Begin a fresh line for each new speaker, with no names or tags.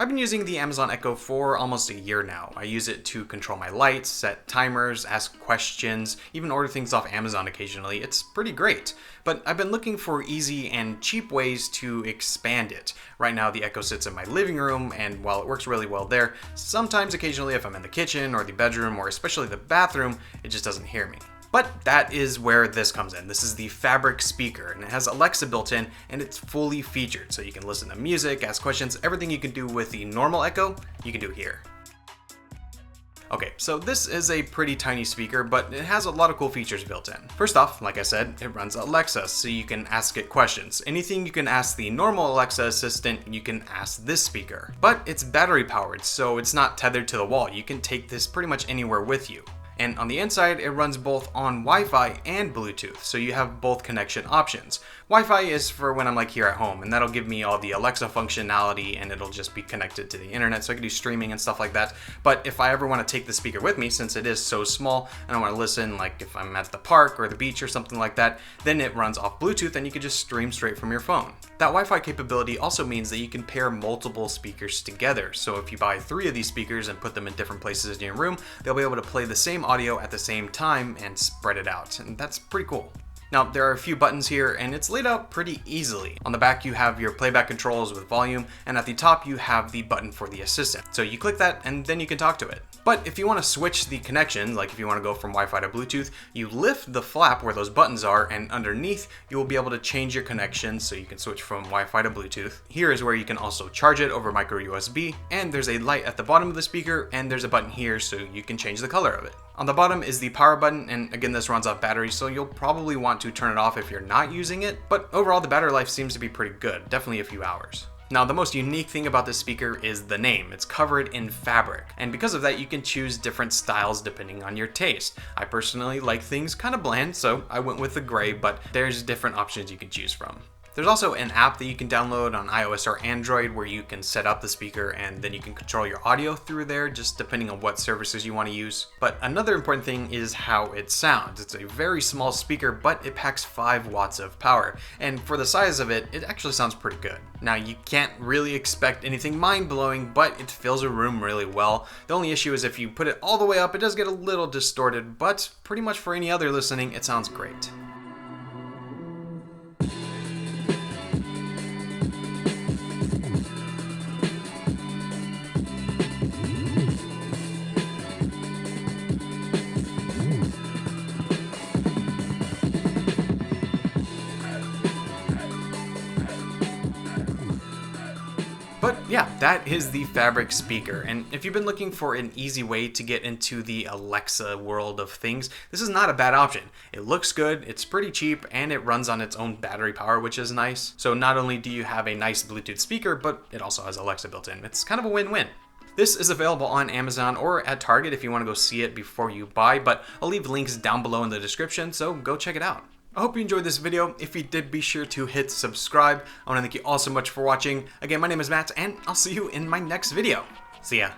I've been using the Amazon Echo for almost a year now. I use it to control my lights, set timers, ask questions, even order things off Amazon occasionally. It's pretty great. But I've been looking for easy and cheap ways to expand it. Right now the Echo sits in my living room, and while it works really well there, sometimes occasionally if I'm in the kitchen or the bedroom or especially the bathroom, it just doesn't hear me. But that is where this comes in. This is the Fabric speaker, and it has Alexa built in, and it's fully featured. So you can listen to music, ask questions, everything you can do with the normal Echo, you can do here. Okay, so this is a pretty tiny speaker, but it has a lot of cool features built in. First off, like I said, it runs Alexa, so you can ask it questions. Anything you can ask the normal Alexa assistant, you can ask this speaker. But it's battery powered, so it's not tethered to the wall. You can take this pretty much anywhere with you. And on the inside, it runs both on Wi-Fi and Bluetooth, so you have both connection options. Wi-Fi is for when I'm like here at home, and that'll give me all the Alexa functionality, and it'll just be connected to the internet, so I can do streaming and stuff like that. But if I ever want to take the speaker with me, since it is so small, and I want to listen, like if I'm at the park or the beach or something like that, then it runs off Bluetooth, and you can just stream straight from your phone. That Wi-Fi capability also means that you can pair multiple speakers together. So if you buy 3 of these speakers and put them in different places in your room, they'll be able to play the same audio at the same time and spread it out, and that's pretty cool. Now, there are a few buttons here, and it's laid out pretty easily. On the back, you have your playback controls with volume, and at the top, you have the button for the assistant. So you click that, and then you can talk to it. But if you want to switch the connection, like if you want to go from Wi-Fi to Bluetooth, you lift the flap where those buttons are, and underneath, you will be able to change your connection so you can switch from Wi-Fi to Bluetooth. Here is where you can also charge it over micro USB, and there's a light at the bottom of the speaker, and there's a button here so you can change the color of it. On the bottom is the power button, and again, this runs off battery, so you'll probably want to turn it off if you're not using it, but overall the battery life seems to be pretty good, definitely a few hours. Now, the most unique thing about this speaker is the name. It's covered in fabric, and because of that, you can choose different styles depending on your taste. I personally like things kind of bland, so I went with the gray, but there's different options you can choose from. There's also an app that you can download on iOS or Android where you can set up the speaker and then you can control your audio through there, just depending on what services you want to use. But another important thing is how it sounds. It's a very small speaker, but it packs 5 watts of power. And for the size of it, it actually sounds pretty good. Now, you can't really expect anything mind-blowing, but it fills a room really well. The only issue is if you put it all the way up, it does get a little distorted, but pretty much for any other listening, it sounds great. But yeah, that is the Fabric speaker, and if you've been looking for an easy way to get into the Alexa world of things, this is not a bad option. It looks good, it's pretty cheap, and it runs on its own battery power, which is nice. So not only do you have a nice Bluetooth speaker, but it also has Alexa built in. It's kind of a win-win. This is available on Amazon or at Target if you want to go see it before you buy, but I'll leave links down below in the description, so go check it out. I hope you enjoyed this video. If you did, be sure to hit subscribe. I want to thank you all so much for watching. Again, my name is Matt, and I'll see you in my next video. See ya.